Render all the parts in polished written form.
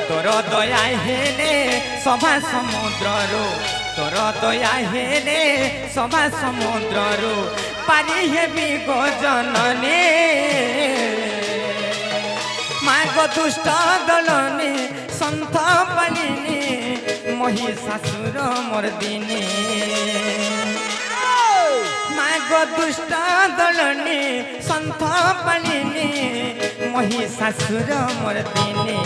তোর দয়া হেলে সভা সমুদ্ররু তোর দয়া হেলে সভা সমুদ্ররু পারি হেবি গো জননী মাগ দুষ্ট দলনী সন্থ পালিনী মহিষাসুর মর্দিনী মাগ দুষ্ট দলনী সন্থ পালিনী মহিষাসুর মর্দিনী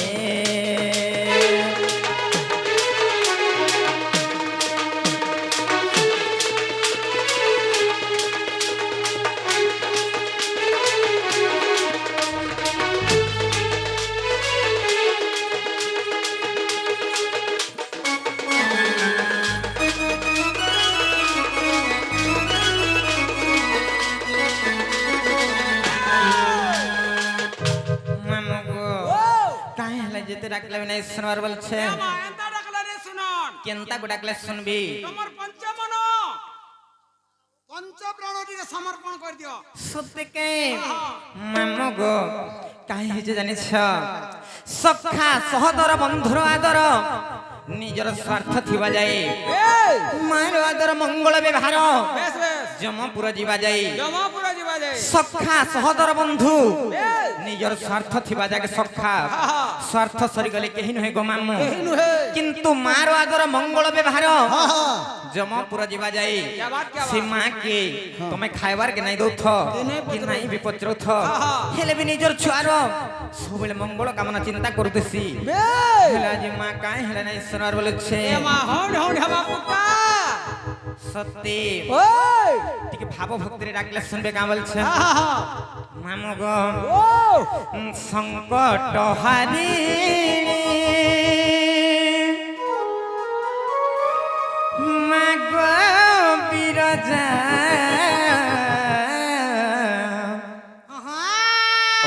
যেতে ডাকলে নাই শুনবার বলছে কেনতা গো ডাকলে শুনবি তোমার পঞ্চমন পঞ্চপ্রাণটিকে সমর্পণ করে দিও সত্যি কে মামু গো কাই হইছে জানিছ সখা সহদর বন্ধুর আদর নিজর স্বার্থ থিবা যাই মায়ের আদর মঙ্গল ব্যবহার জমপুর ଯିବା যাই সখা সহদর বন্ধু নিজর স্বার্থ থিবা যাকে সখা স্বার্থ সরিগলে কেহি নহে গো মামু কিন্তু মার আদর মঙ্গল ব্যবহার জমপুর ଯିବା যাই সে মা কে তুমি খাইবার কে নাই দউথ কি নাই বিপত্রুথ হেলে বি নিজর ছুয়ার সবলে মঙ্গল কামনা চিন্তা করতেছি হেলা যে মা কাই হেলা নাই শোনার বলেছে মা হন হন হবা পুতা সত্যি টিকে ভাব ভক্তিরে ডাকলে শুনবে কা বলছে মামু গো সংকট হারি মা গো বিরজা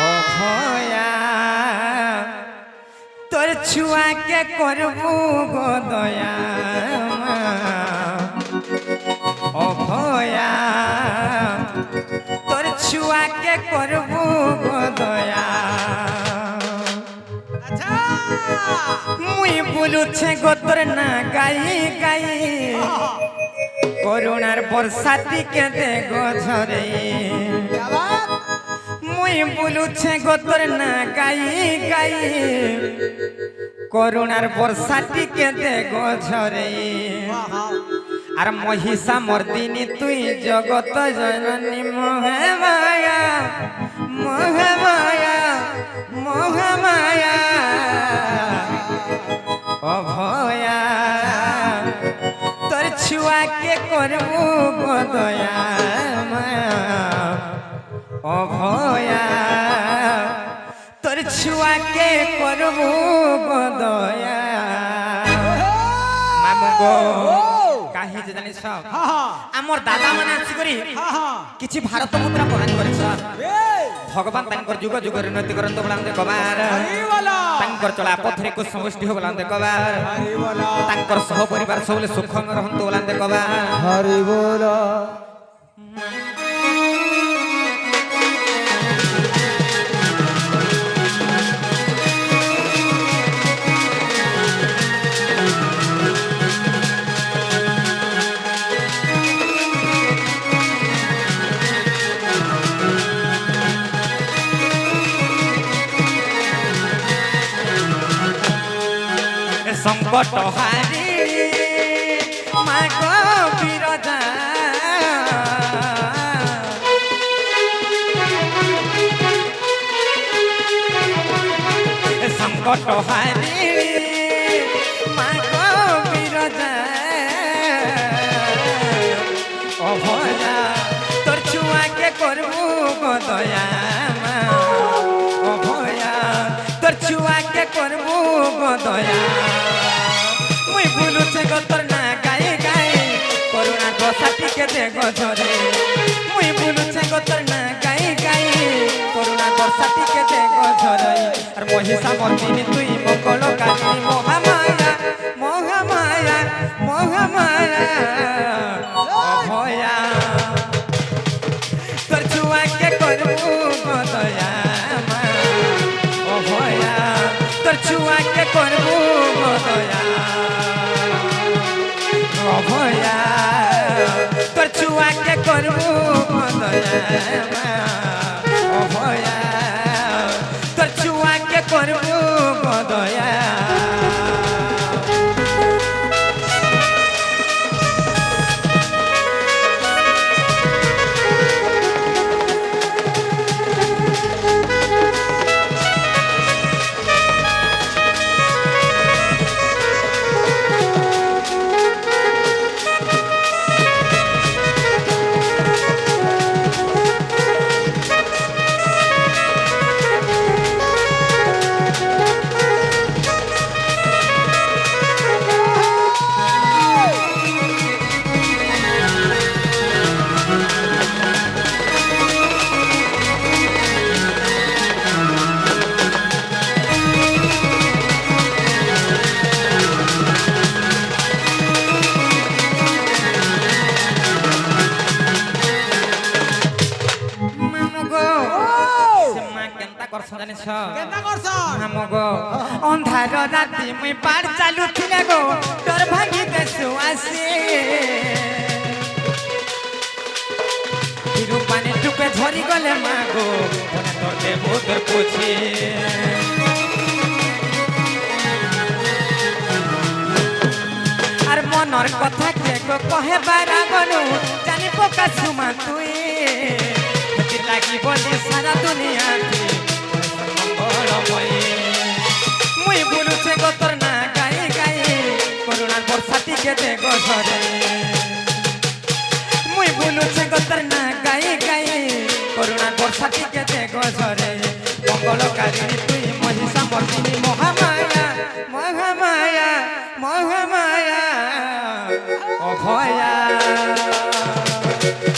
অভয়া তোর ছুয়াকে করবু গো দয়া অভয়া তোর ছুয়াকে করবু গো দয়া আচ্ছা মুই বলুছে গো তোর না গাই গাই করুণার বর্ষা টিকে দে গো ঝরে মুই বলুছে গো তোর না গাই গাই করুণার বর্ষা টিকে দে গো ঝরে আর মহিষা মর্দিনী তুই জগত জননী মোহে মায়া মোহে মায়া মোহে মায়া অভয়া তোর ছুয়াকে করবু গো দয়া মায়া অভয়া তোর ছুয়াকে করবু গো দয়া মামু গো কাহি যে জানিস আমার দাদা মানে আসি করি কিছু ভারত মুদ্রা প্রদান করেছ ভগবান তাঙ্কর যুগ যুগর উন্নতি করন্তু বলান্তে কবার তাঙ্কর চলা পথরে কো সমষ্টি हो বলান্তে কবার তাঙ্কর সহ পরিবার সবলে সুখম রহন্তু বলান্তে কবার হরি বল সংকট হারি মা গো বিরজা সংকট হারি মা গো বিরজা অভয়া তোর ছুয়াকে করবু গো দয়া অভয়া তোর ছুয়াকে করবু গো দয়া মুই ভুলুছে গো তোর না গাই গাই করুণা বর্ষা টিকে দে গো ঝরে মুই ভুলুছে গো তোর না গাই গাই করুণা বর্ষা টিকে দে গো ঝরে আর মহিষা মর্দিনী তুই মঙ্গল কালী মহামায়া মহামায়া মহামায়া অভয়া তোর ছুয়াকে করবু গো দয়া অভয়া তোর ছুয়াকে করবো দয়া অভয়া তোর ছুয়াকে করবো দয়া অভয়া তোর ছুয়াকে করবো দয়া কেনতা করছ অন্ধার রাতি মুই পার চালুছিলে গো তোর ভাঙি দেশু আসি পানি টুপে ঝরি গলে মা গো তোর দেব তোর পুছি আর মনর কথা কে গো কহে বারা গনু জানি পোকা সুমা তুই লাগি বলে সারা দুনিয়া মুই বুলুছে গো তোর না গায়ে গায়ে করুণার বর্ষাটি কেটে গো ঝরে মুই বুলুছে গো তোর না গায়ে গায়ে করুণার বর্ষাটি কেটে গো ঝরে মঙ্গলকারিণী তুই মহিষা মর্দিনী মহামায়া মহামায়া মহামায়া অভয়া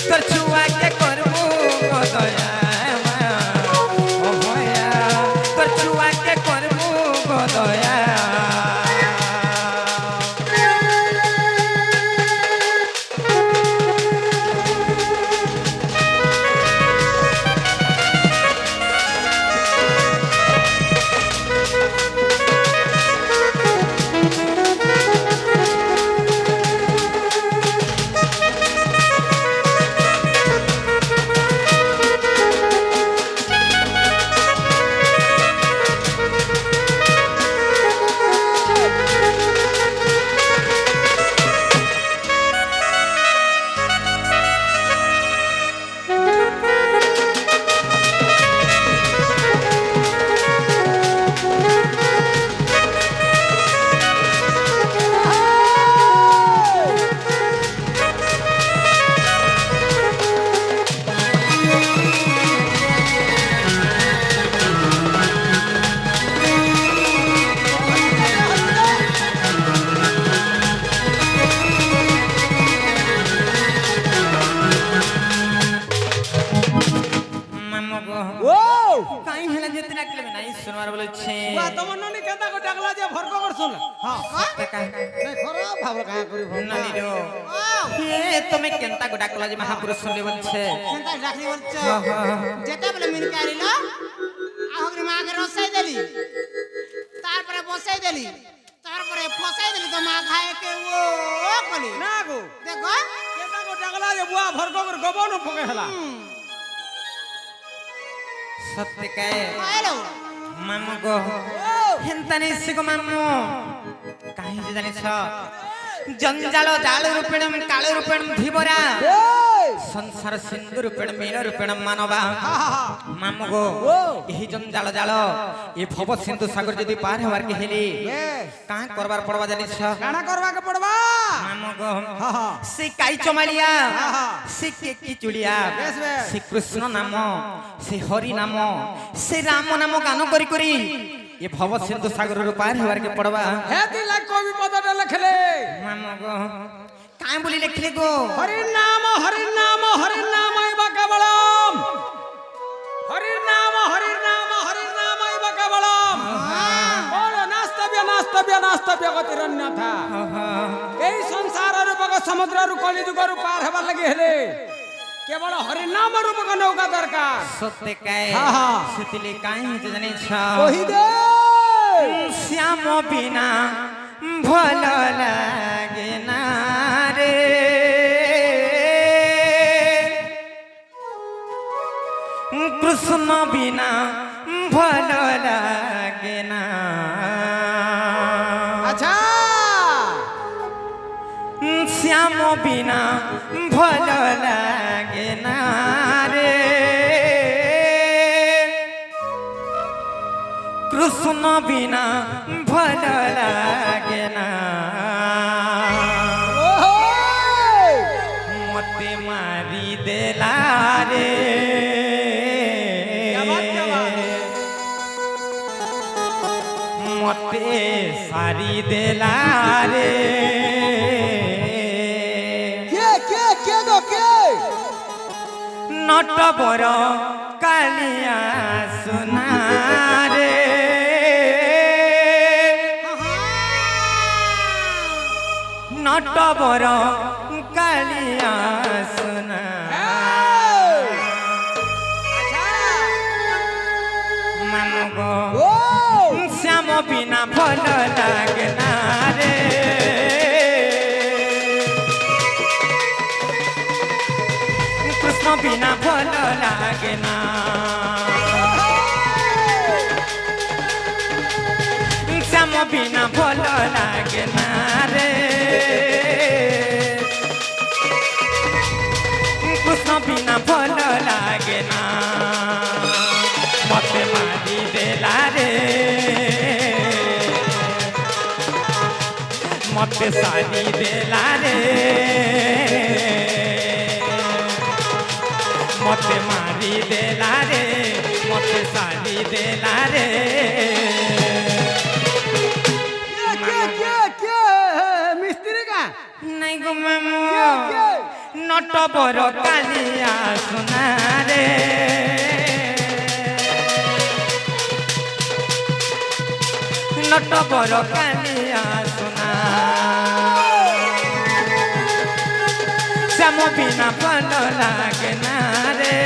তোর ছুয়াকে করবো দয়া অভয়া তোর ছুয়াকে করবো দয়া কাই হেলা যেতে ডাকলে নাই শুনবার বলছে বা তোমার ননি কেনতা কো ডাকলা যে ভরক করছল হ্যাঁ নাই খরাপ ভাবল কায়া করি নানি রো হে তুমি কেনতা গো ডাকলা যে মহাপুরুষ শুনলে বলছে কেনতা ডাকলি বলছ যেতে বলে মিনকে আইল আহগরি মাকে রসাই দেলি তারপরে বসাই দেলি তারপরে ফসাই দেলি তো মা খায় কে ও কলি না গো দেখো কেনতা কো ডাকলা যে বুয়া ভরক কর গবন ফকে হেলা সত্যি কায়ে হ্যালো মামু গো হেন্তানি সিগো মামু কাহি যে জানিছ জঞ্জাল জাল রূপেণম কাল রূপেণম ধীবরা संसार सिंधु रूपेण मीन रूपेण मानवा मामु गो यही जंजाल जाल ये भव सिंधु सागर जदी पार हवार के हेली का करबार पड़वा जानिछ काना करबा के पड़बा मामु गो से काई चमालिया से के की चुड़िया से कृष्ण नाम से हरि नाम से राम नाम गान करी करी ये भव सिंधु सागर रो पार हवार के पड़वा हे दिला कवि पद लिखले मामु गो काय बोली लिखले गो हरि नाम इव केवलम हरि नाम इव केवलम बोलो नास्तव्य गतिरन्यथा এই সংসার রূপক সমুদ্র রূপ কলি যুগ রূপ পার হবার লাগি হেলে কেবল হরি নাম রূপক নৌকা দরকার সত্যি কায় সেতিলে কাই হইতে জানিছ কহি দে বিনা ভাল লাগে না রে কৃষ্ণ বিনা ভাল লাগে না আচ্ছা শ্যাম বিনা ভাল লাগে না রে কৃষ্ণ বিনা ভাল লাগে না মতে মারি দেলা রে মতে সারি দেলা রে নট বড় কালিয়া সোনারে নট বড় কালিয়া সোনা মামু গো শ্যাম বিনা ভাল লাগে না রে কৃষ্ণ বিনা ভাল লাগে না শ্যাম বিনা ভাল লাগে না রে কৃষ্ণ বিনা ভাল লাগে না মতে মারি দেলা রে মতে সারি দেলা রে মতে মারি দেলা রে মতে সারি দেলা রে মিস্ত্রি কা নাই গো মামু নট বড় কালিয়া সোনা রে নট বড় কালিয়া সোনা শ্যাম বিনা ভাল লাগে না রে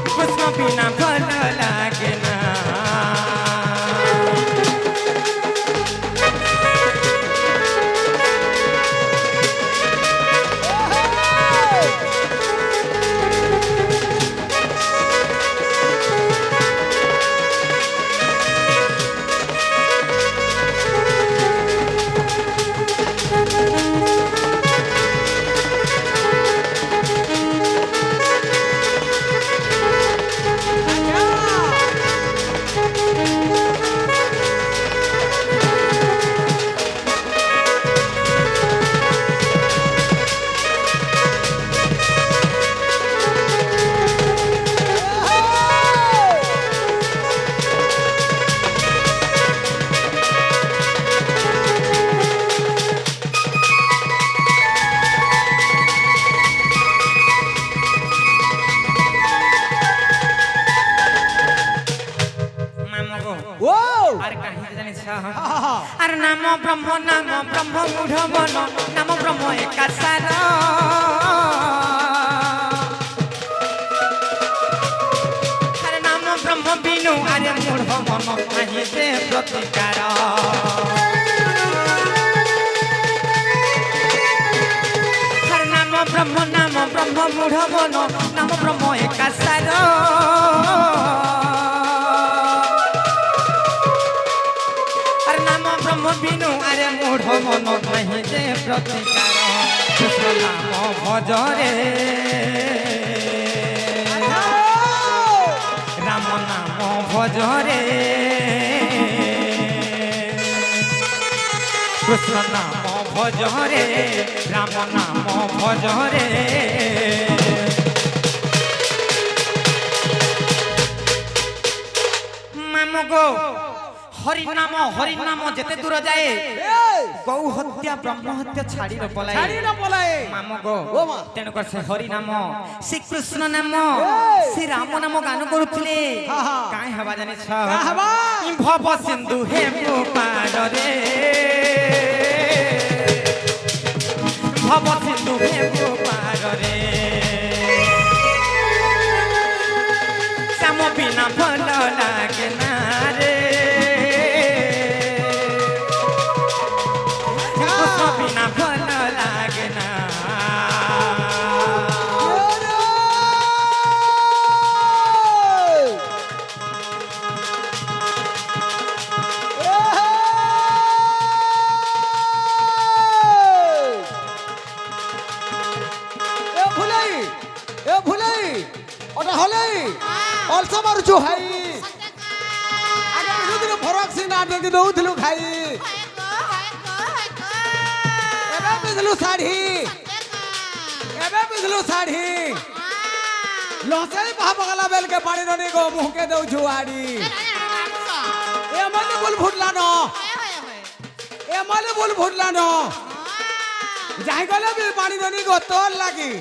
কৃষ্ণ বিনা ভাল লাগে না আর নাম ব্রহ্ম মূঢ় মন নাম ব্রহ্ম একাসার আর নাম ব্রহ্ম বিনু আরে মূঢ় মন নাহি যে প্রতিকার আর নাম ব্রহ্ম মূঢ় মন নাম ব্রহ্ম একাসার বিনু আরে মূঢ় মন নাহি যে প্রতিকার কৃষ্ণ নাম ভজরে রাম নাম ভজরে কৃষ্ণ নাম ভজরে রাম নাম ভজরে মামু গো হরিনাম যেতে দূর যায় গৌ হত্যা ব্রহ্ম হত্যা ছাড়ি পলায় মাম গো তেণু সে হরিনাম শ্রীকৃষ্ণ নাম শ্রী রাম নাম গান করুলে কাই হবা জানিছ ভব সিন্ধু হে পারে ভব সিন্ধু হে পারে শ্যাম বিনা ভাল লাগে ଅଲସ ମାରୁଛୁ ଭାଇ ସତେ କା ଆଗେ ବୁଝୁଥିଲୁ ଫରକ ସିନା ଦେଇକି ଦଉଥିଲୁ ଖାଇ ହଏ କ ଏବେ ପିନ୍ଧିଲୁ ଶାଢୀ ସତେ କା ଏବେ ପିନ୍ଧିଲୁ ଶାଢୀ ଲସେଇ ପାହା ପକାଲା ବେଲକେ ପାଣି ନନି ଗো ମୁହଁକେ ଦଉଛୁ ଆଡି ଏ ମାନେ ବୁଲ ଫୁଟଲା ନ ଏ ମାନେ ବୁଲ ଫୁଟଲା ନ ଯାଇ ଗଲେ ବି ପାଣି ନନି ଗো ତୋର ଲାଗି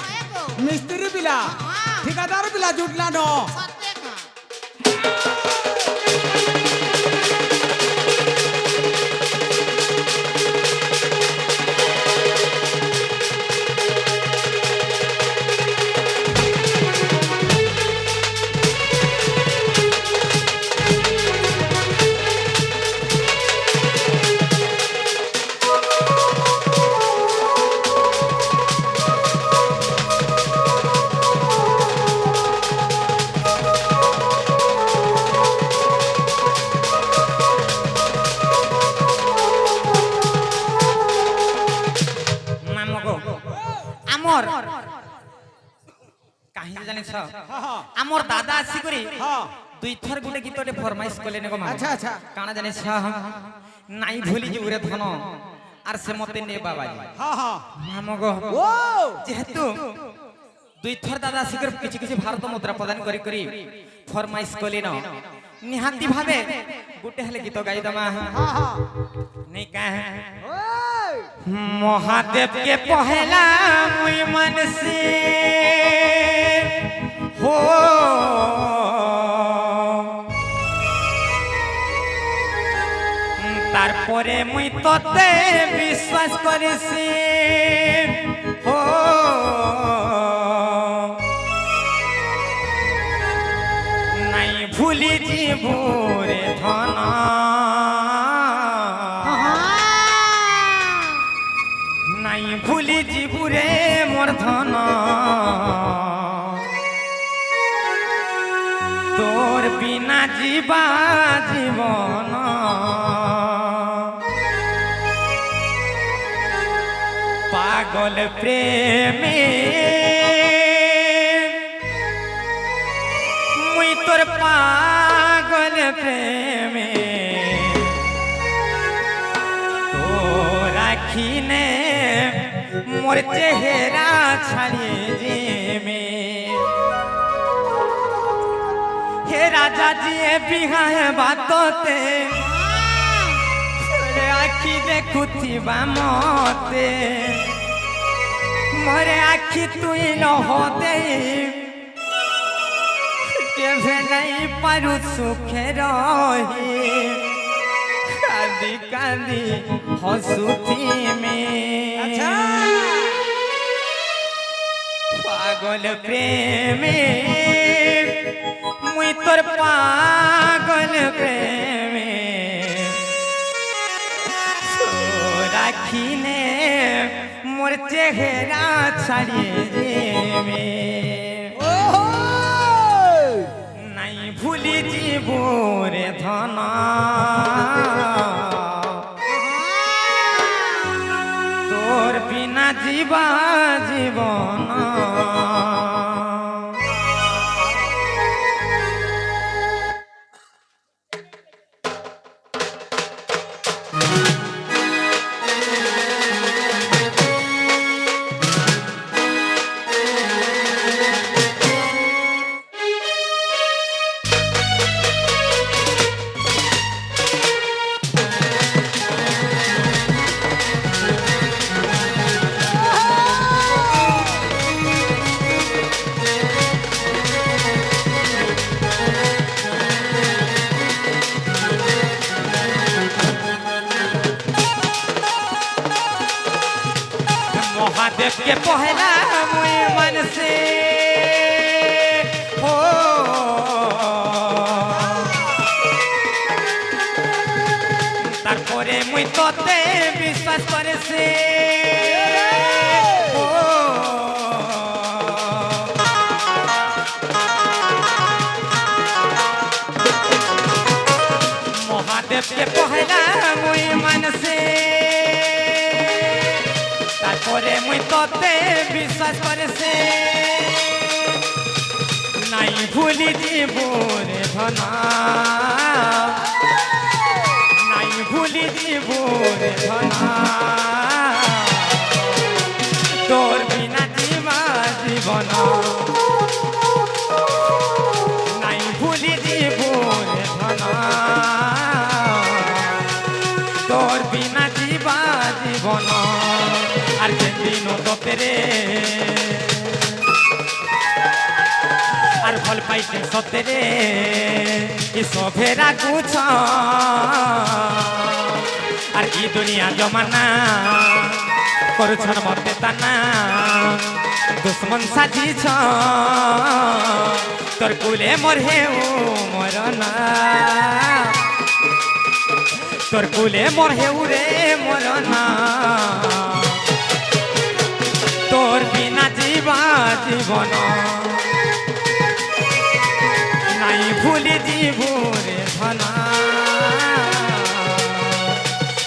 ମିସ୍ତ୍ରୀ ପିଲା ঠিকাদার পিলা জুটলা নো আমর কাহি জানিছ আমর দাদা আসি করি দুই থর গুটে গীতটে ফরমাইশ কলে নেগো মামা আচ্ছা আচ্ছা কানা জানিছ নাই ভুলি যে উরে ধন আর সে মতে নে বাবা মামগো ও যেহেতু দুই থর দাদা আসি করে কিছু কিছু ভারত মুদ্রা প্রদান করি করি ফরমাইশ কলে ন নিহাতি ভাবে গুটে হলে গীত গাই দমা नहीं कहे महादेव के पहला मुई मन से हो তারপরে মুই তোতে বিশ্বাস করেছি হো নাই ভুলি জীবরে ধনা নাই ভুলি জীবুরে মোর ধন তোর বিনা জীবা জীবন পাগল প্রেমে মুই তোর পাগল প্রেমে রাখিনে মোর চেহারা ছাড়িয়ে যেমে হে রাজা জিয়ে বিহায় বাততে আখি দেখুথিবা মতে মোরে আখি তুই লহতে কেভে নাই পারু সুখে রহি কাঁদি কাঁদি হসুথি মে পাগল প্রেমে মুই তোর পাগল প্রেমে রাখিনে মোর চেহারা ছাড়িয়ে যেমে নাই ভুলি জীবরে ধনা তোর বিনা জীবা জীবন महादेव के पहला मुई मन से हो তারপরে মুই তোতে বিশ্বাস করেছি हो महादेव के पहला मुई मन से তারপরে মুই তোতে বিশ্বাস করেছে নাই ভুলি জীবন ধন নাই ভুলি দিব রে ধন তোর বিনা জীবা জীবন নাই ভুলি দিব রে ধন তোর বিনা জীবা জীবন আর যেদিন তোরে আর ভাল পাইতে সতেরে ই সভেরা গুছ আর ই দুনিয়া জমানা করছন মতে তানা দুশ্মন সাজিছ তোর কুলে মোর হেউ মরনা তোর কুলে মোর হেউ রে মরনা তোর বিনা জীবা জীবন নাই ভুলি দিব রে ধন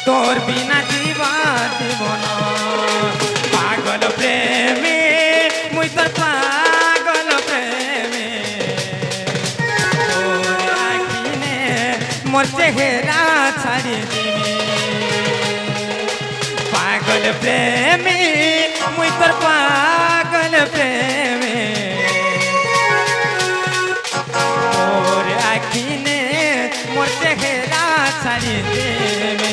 তোর বিনা জীবা জীবন পাগল প্রেমে মুই তোর পাগল প্রেমে তোর আখিনে মোর চেহারা ছাড়ি দিবি পাগল প্রেমে মুই তোর পাগল প্রেমে তোর আখিনে মোর চেহারা ছাড়ি দেবে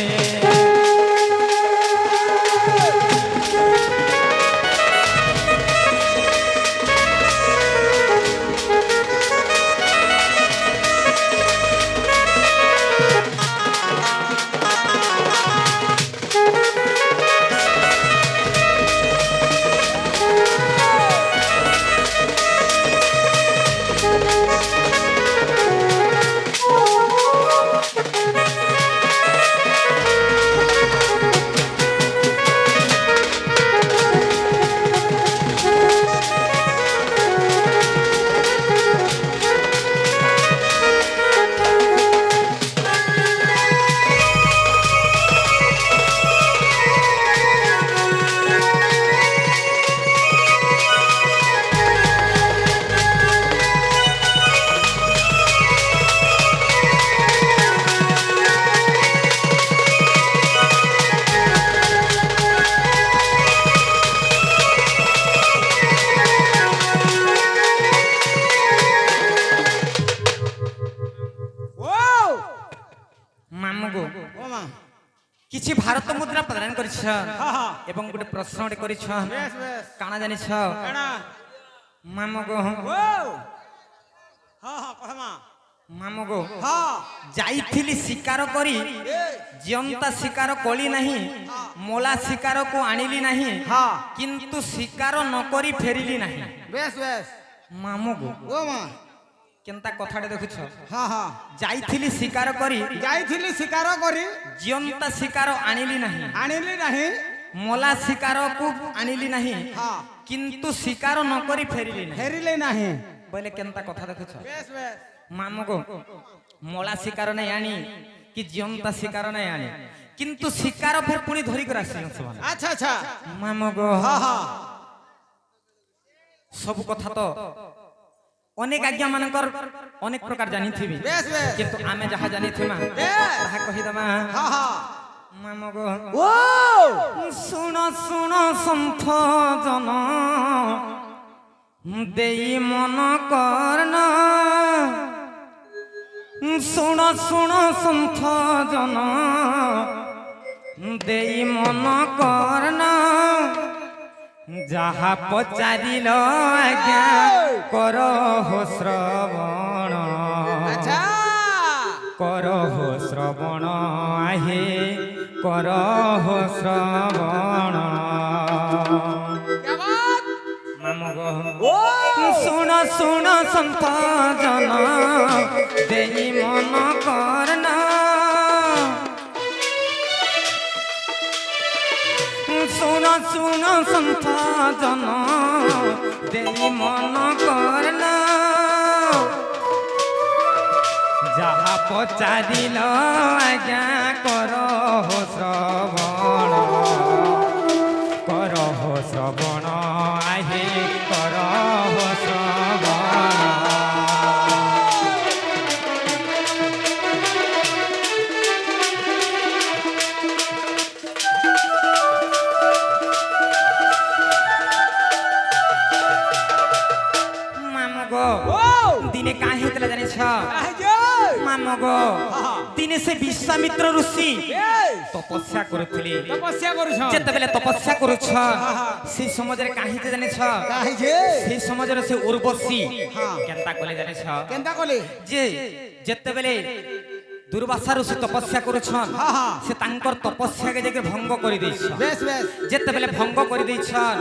କିଛି ଭାରତ ମୁଦ୍ରା ପ୍ରଦାନ କରିଛ ଏବଂ ଗୋଟେ ପ୍ରଶ୍ନ ଗୋଟେ କରିଛ କାଣା ଜାଣିଛ ମାମୁଗୋ ମାମୁଗୋ ଯାଇଥିଲି ଶିକାର କରି ଜିଅନ୍ତା ଶିକାର କଲି ନାହିଁ ମୋଲା ଶିକାରକୁ ଆଣିଲି ନାହିଁ କିନ୍ତୁ ଶିକାର ନ କରି ଫେରିଲି ନାହିଁ ମାମୁଗୋ কেনতা কথাটা দেখুছ যাইছিলি শিকার করি জিয়ন্তা শিকার আনিলি নাহি মোলা শিকারকু আনিলি নাহি কিন্তু শিকার নকরি ফেরিলি নাহি বলে কেনতা কথা দেখুছ মামুগো মোলা শিকার নাই আনি কি জিয়ন্তা শিকার নাই আনি কিন্তু শিকার ফের পুনি ধরি করে আসি আচ্ছা আচ্ছা মামুগো সব কথা তো অনেক আজ্ঞা মানকর অনেক প্রকার জানিথিবি কিন্তু আমি যাহা জানিথিমা তাহা কহিদমা মামগো শুণ শুণ সন্থ জন দেই মন করন শুণ শুণ সন্থ জন দেই মন করন যাহা পচারিল আজ্ঞা করহ শ্রবণ করহ শ্রবণ আহে করহ শ্রবণ শুণ শুণ সন্থ জন দেই মন করন শুণ শুণ সন্থ জন দেই মন করন যাহা পচারিল আজ্ঞা করহ শ্রবণ করহ শ্রবণ আহে করহ শ্রবণ কাহে যে মামগো দিনে সে বিশ্বামিত্র ঋষি তপস্যা করুଥିଲେ তপস্যা করছ যেতবেলে তপস্যা করুছ সেই সমাজরে কাহিতে জানিছ কাহে যে সেই সমাজরে সে উর্বশী কেনতা কলে জানিছ কেনতা কলে যে যেতবেলে দুর্বাসা ঋষি তপস্যা করুছন সে তাঙ্কর তপস্যাকে যে ভঙ্গ করে দিয়েছ বেশ বেশ যেতবেলে ভঙ্গ করে দিয়েছন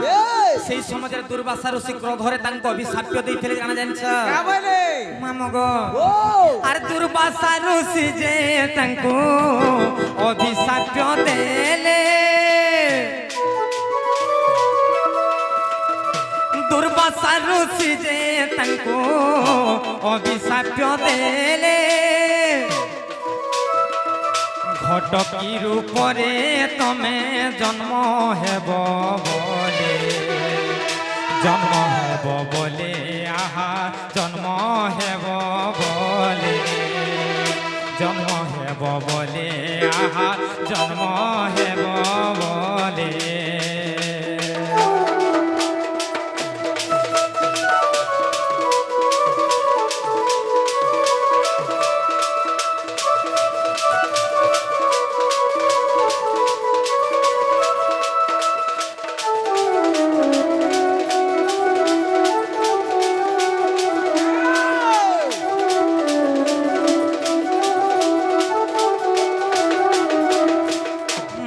সেই সমাজের দুর্বাসা ঋষি ক্রোধরে তাঙ্ক অভিশাপ্য ଦେଇଥିଲେ জানা জানিছ কা বলে মামগো ও আর দুর্বাসা ঋষি যে তাঙ্কু অভিশাপ্য দেলে দুর্বাসা ঋষি যে তাঙ্কু অভিশাপ্য দেলে ঘটকি রূপরে তমে জন্ম হেব বলে জন্ম হেব বলে আহা জন্ম হেব বলে জন্ম হেব বলে আহা জন্ম হেব বলে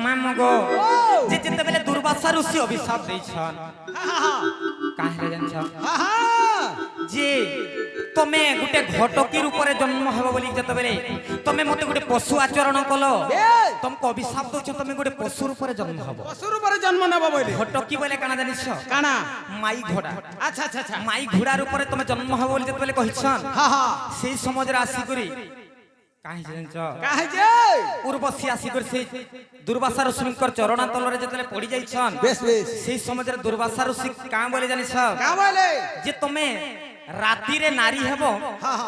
মামগো যে যেতবেলে দুর্বাসা ঋষি অভিশাপ দিয়েছন কাহিলে জানিছ যে তুমি গোটে ঘটকির উপরে জন্ম হব বলি যেতবেলে তুমি মতে গোটে পশু আচরণ কল তোমাকে অভিশাপ দউছ তুমি গোটে পশুর উপরে জন্ম হব পশুর উপরে জন্ম নেব বলে ঘটকি বলে কানা জানিছ কানা মাই ঘোড়া আচ্ছা আচ্ছা আচ্ছা মাই ঘোড়ার উপরে তুমি জন্ম হব বলি যেতবেলে কহিছন সেই সমাজরে আসি করি কাহি জানিছ কাহে যে উর্বশী আসি করে সেই দুর্বাসা ঋষিঙ্কর চরণাতলরে যেতবেলে পড়ি যাইছন বেশ বেশ সেই সমাজরে দুর্বাসা ঋষি কাঁ বলে জানিছ কা বলে যে তুমি রাতিরে নারী হেব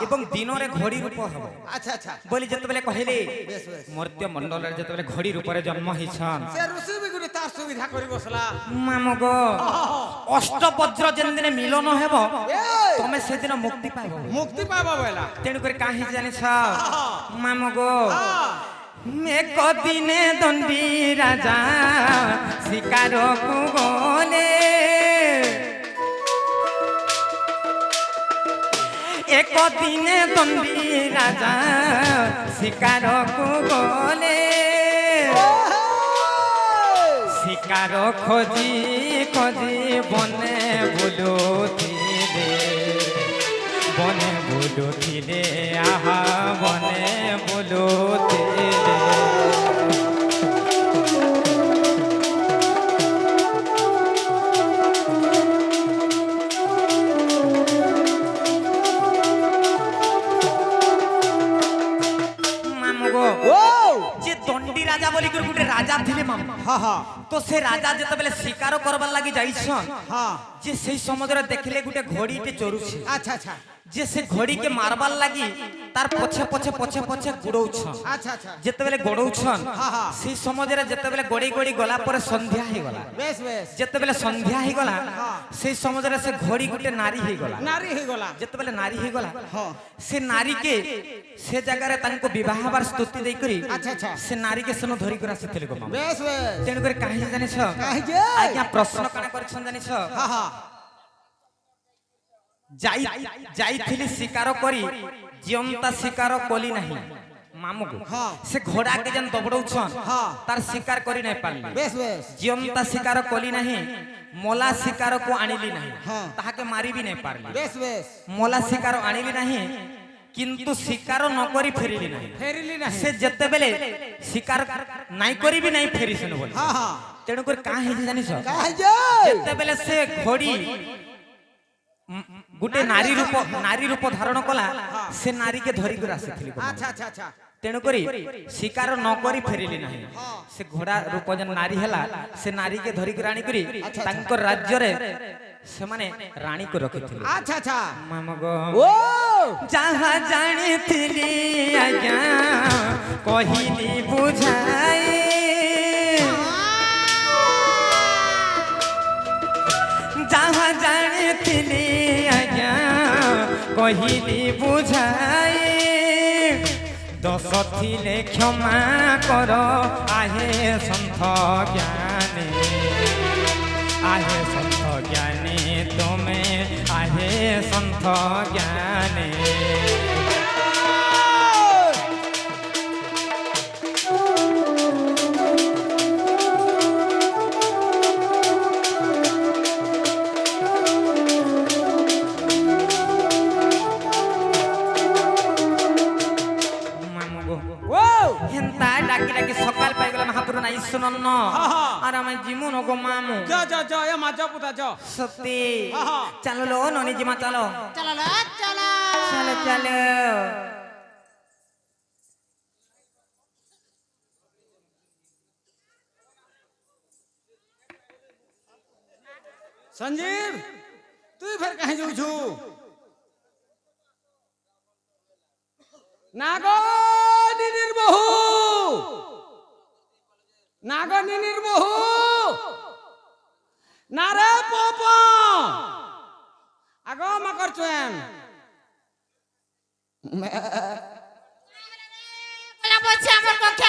এবং দিনরে ঘড়ি রূপ হেব আচ্ছা আচ্ছা বলি যেতবেলে কহিলে বেশ বেশ মর্ত্য মণ্ডলরে যেতবেলে ঘড়ি রূপরে জন্ম হইছন সে ঋষি বি গুলি তার সুবিধা করি বসলা মামগো অষ্টবজ্র যেন দিনে মিলন হেব তুমি সেদিন মুক্তি পাইব মুক্তি পাবা বলা তেণু করে কাহি জানিছ মামগো এক দিনে দণ্ডী রাজা শিকারকু গলে এক দিনে দণ্ডী রাজা শিকারকু গলে শিকার খোঁজি খোঁজি বনে বুলুথিলে বনে বুলুথিলে আহা বনে বুলুথিলে মামগো যে দণ্ডী রাজা বলি করে গোটে রাজা থিলে মামা তো সে রাজা যেতবেলে শিকার করবার লাগি যাইছন যে সেই সমুদ্রে দেখলে গোটে ঘড়িতে চড়ুছে আচ্ছা আচ্ছা যে সে ঘড়িকে মারবার লাগি তার পছে পছে পছে পছে গুড়ৌছন আচ্ছা আচ্ছা যেতবেলে গড়ৌছন সেই সমুদ্রে যেতবেলে গড়ি গড়ি গলা পরে সন্ধ্যা হইগলা বেশ বেশ যেতবেলে সন্ধ্যা হইগলা সেই সমুদ্রে সে ঘড়ি গোটে নারী হইগলা নারী হয়ে গলা যেতবেলে নারী হইগলা সে নারীকে সে জায়গায় তাଙ୍କୁ বিবাহ হবার স্তুতি দেই করি আচ্ছা আচ্ছা সে নারীকে সেন ধরি করে আসিଥିଲେ গো মামা বেশ বেশ তেণু করে কাহি জানিছ কাহে যে আজ্ঞା প্রশ্ন কাଣା করছন জানিছ যাইଥିଲି শিকার করি জিয়ন্তা শিকার কলি নাহি মামুকু সে ঘোড়াকে যেন দবড়ৌছন তার শিকার করি নাই পারলি বেশ বেশ জিয়ন্তা শিকার কলি নাহি মোলা শিকারକୁ আনিলি নাহি তাহাকে মারিবি নাই পারলি বেশ বেশ মোলা শিকার আনিলি নাহি কিন্তু শিকার ন করি ফেরিলি নাই ফেরিলি না সে যেতেবেলে শিকার নাই করিবি নাই ফেরিছেন বলি তেণু করে কাঁ ହେଇଛି জানিছ কাহে যে যেতেবেলে সে ঘড়ি গোটে নারী রূপ ধারণ কলা সে নারীকে ধরি করে আসিଥିଲି আচ্ছা আচ্ছা আচ্ছা তেণু করি শিকার ন করি ফেরিলি নাই সে ঘোড়া রূপ যেন নারী হেলা সে নারীকে ধরি করে আনি করি তাঙ্কর রাজ্যরে সেমানে রানী को রখিଥିଲେ আচ্ছা আচ্ছা মামগো ও যাহা জানিଥିଲି আজ্ঞা কহিলি বুঝাই যাহা জানিଥିଲି আজ্ঞা কহিলি বুঝাই দোষ থিলে ক্ষমা কর আহে সন্থ জ্ঞানী आहे संत ज्ञानी तुम्हें आहे संत ज्ञानी হেন্তা ডাকি ডাকি সকাল পাই গেলাম হাতুর না ইসুনন আর আমি জিমুন গো মামু যা যা যা এ মা যা পুতা যা সত্যি চলো লো ননি জিমা চলো চলো লো, চলো চলো চলো संजीव तू फिर कहीं जाऊ छु नागो निनिर बहु नागो निनिर बहु नारे पोपो आगो मकर चुएन বলা বলছে আমার পক্ষে